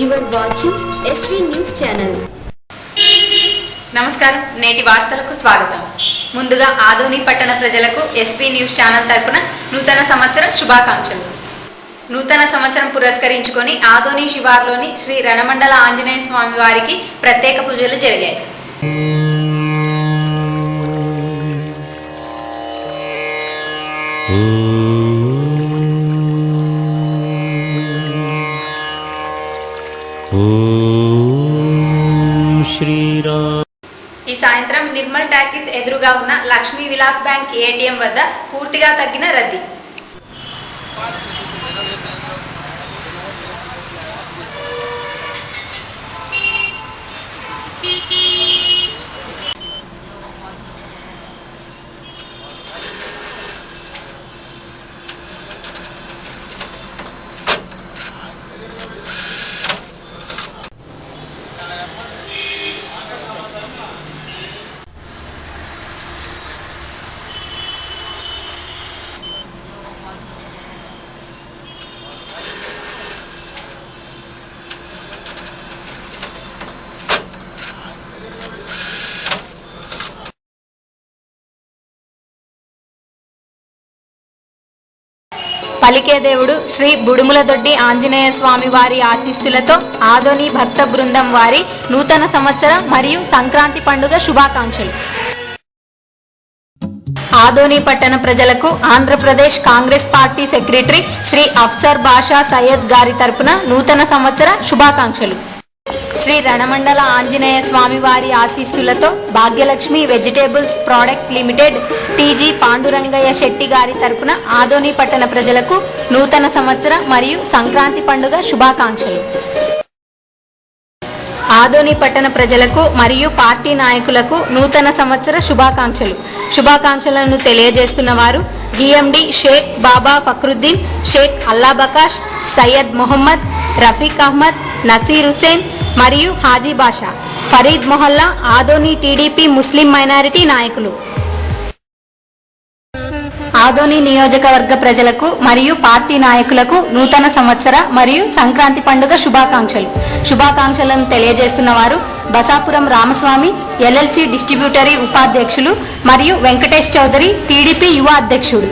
You are watching SV News Channel. నమస్కారం. నేటి వార్తలకు స్వాగతం. ముందుగా ఆదోని పట్టణ ప్రజలకు ఎస్వి న్యూస్ ఛానల్ తరపున నూతన సంవత్సర శుభాకాంక్షలు. నూతన సంవత్సరం పురస్కరించుకొని ఆదోని శివార్లోని శ్రీ రణమండల ఆంజనేయ స్వామి వారికి ప్రత్యేక పూజలు జరిగాయి. ఈ సాయంత్రం నిర్మల్ టాకీస్ ఎదురుగా ఉన్న లక్ష్మీ విలాస్ బ్యాంక్ ఏటీఎం వద్ద పూర్తిగా తగ్గిన రద్దీ. పలికే దేవుడు శ్రీ బుడుములదొడ్డి ఆంజనేయ స్వామి వారి ఆశీస్సులతో ఆదోని భక్త బృందం వారి నూతన సంవత్సర మరియు సంక్రాంతి పండుగ శుభాకాంక్షలు. ఆదోని పట్టణ ప్రజలకు ఆంధ్రప్రదేశ్ కాంగ్రెస్ పార్టీ సెక్రటరీ శ్రీ అఫ్సర్ బాషా సయ్యద్ గారి తరపున నూతన సంవత్సర శుభాకాంక్షలు. శ్రీ రణమండల ఆంజనేయ స్వామి వారి ఆశీస్సులతో Bhagyalakshmi vegetables product limited TG Pandurangaiah Shetty గారి తరపున ఆదోని పట్టణ ప్రజలకు నూతన సంవత్సర మరియు సంక్రాంతి పండుగ శుభాకాంక్షలు. ఆదోని పట్టణ ప్రజలకు మరియు పార్టీ నాయకులకు నూతన సంవత్సర శుభాకాంక్షలను తెలియజేస్తున్న వారు జిఎండి షేక్ బాబా ఫక్రుద్దీన్, షేక్ అల్లాబకాష్, సయ్యద్ మొహమ్మద్, రఫీక్ అహ్మద్, నసీర్ హుసేన్ మరియు హాజీ బాషా, ఫరీద్ మొహల్లా, ఆదోని టీడీపీ ముస్లిం మైనారిటీ నాయకులు. ఆదోని నియోజకవర్గ ప్రజలకు మరియు పార్టీ నాయకులకు నూతన సంవత్సర మరియు సంక్రాంతి పండుగ శుభాకాంక్షలను తెలియజేస్తున్న వారు బసాపురం రామస్వామి ఎల్ఎల్సి డిస్ట్రిబ్యూటరీ ఉపాధ్యక్షులు మరియు వెంకటేష్ చౌదరి టీడీపీ యువ అధ్యక్షుడు.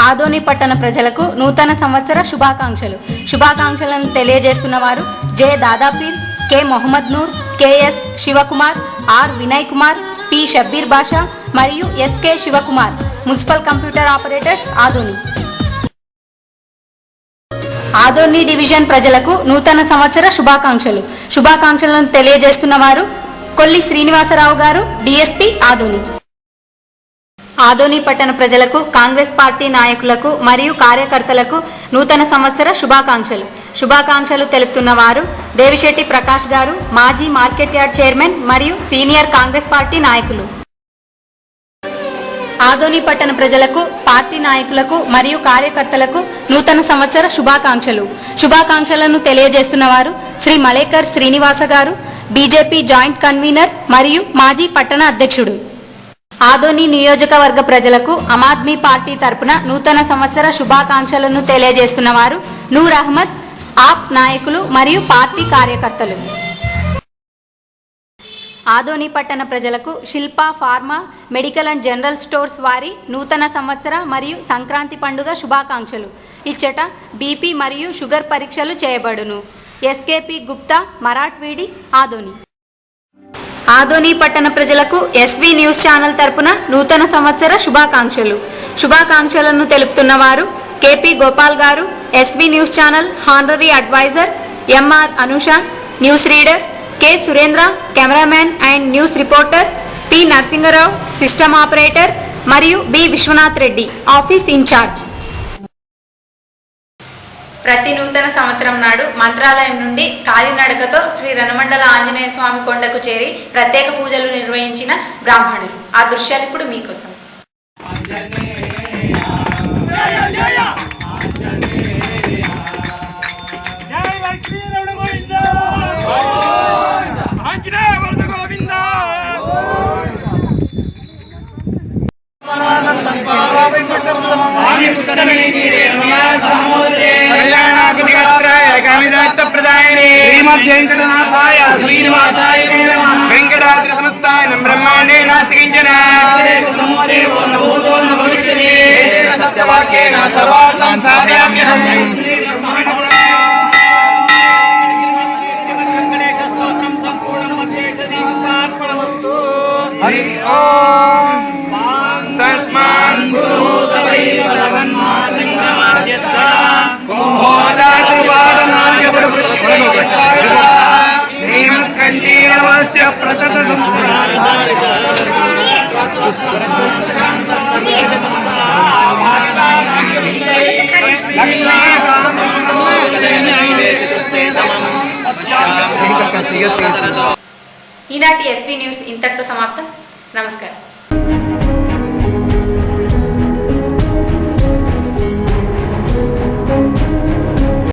ఆదోని పట్టణ ప్రజలకు నూతన సంవత్సర శుభాకాంక్షలను తెలియజేస్తున్న వారు J Dadapeer, K Mohammed Noor, KS Sivakumar, R Vinay Kumar, P Shabbir Basha మరియు SK Sivakumar, municipal computer operators Adoni. Adoni division ప్రజలకు నూతన సంవత్సర శుభాకాంక్షలను తెలియజేస్తున్న వారు కొల్లి శ్రీనివాసరావు గారు, డిఎస్పీ ఆదోని. ఆదోని పట్టణ ప్రజలకు కాంగ్రెస్ పార్టీ నాయకులకు మరియు కార్యకర్తలకు నూతన సంవత్సర శుభాకాంక్షలు తెలుపుతున్న వారు దేవిశెట్టి ప్రకాష్ గారు, మాజీ మార్కెట్ యార్డ్ చైర్మన్ మరియు సీనియర్ కాంగ్రెస్ పార్టీ నాయకులు. ఆదోని పట్టణ ప్రజలకు, పార్టీ నాయకులకు మరియు కార్యకర్తలకు నూతన సంవత్సర శుభాకాంక్షలను తెలియజేస్తున్న వారు శ్రీ మలేకర్ శ్రీనివాస గారు, బీజేపీ జాయింట్ కన్వీనర్ మరియు మాజీ పట్టణ అధ్యక్షుడు. ఆదోని నియోజకవర్గ ప్రజలకు ఆమ్ ఆద్మీ పార్టీ తరపున నూతన సంవత్సర శుభాకాంక్షలను తెలియజేస్తున్న వారు నూర్ అహ్మద్, ఆప్ నాయకులు మరియు పార్టీ కార్యకర్తలు. ఆదోని పట్టణ ప్రజలకు Shilpa pharma medical and general stores వారి నూతన సంవత్సర మరియు సంక్రాంతి పండుగ శుభాకాంక్షలు. ఇచ్చట బీపీ మరియు షుగర్ పరీక్షలు చేయబడును. ఎస్కేపీ గుప్తా, మరాఠ్వీడి, ఆదోని. ఆదోని పట్టణ ప్రజలకు ఎస్వి న్యూస్ ఛానల్ తరపున నూతన సంవత్సర శుభాకాంక్షలను తెలుపుతున్న వారు KP Gopal garu, SV news channel honorary advisor, MR Anusha news reader, K Surendra cameraman and news reporter, P Narasingarao system operator మరియు B Viswanath Reddy office incharge. ప్రతి నూతన సంవత్సరం నాడు మంత్రాలయం నుండి కాలినడకతో శ్రీ రణమండల ఆంజనేయ స్వామి కొండకు చేరి ప్రత్యేక పూజలు నిర్వహించిన బ్రాహ్మణులు. ఆ దృశ్యాలు ఇప్పుడు మీకోసం. कामिदार्थप्रदायिने श्रीमद्वेंकटनाथाय श्रीनिवासाय नमः। वेंकटाद्रि समस्ताय ब्रह्माण्डे नास्ति किंचन समोदेवो न भूतो न भविष्यति। एतेन सत्यवाक्येन सर्वार्थं साधयाम्यहम्। हरि ओम तस्मात् गुरुतमैव भगवन्मार्गमाद्यत्ता कुम्भोजातिपादनाय श्रीमत्कञ्चीरवस्य प्रतत ఈనాటి ఎస్వీ న్యూస్ ఇంతటితో సమాప్తం. నమస్కారం.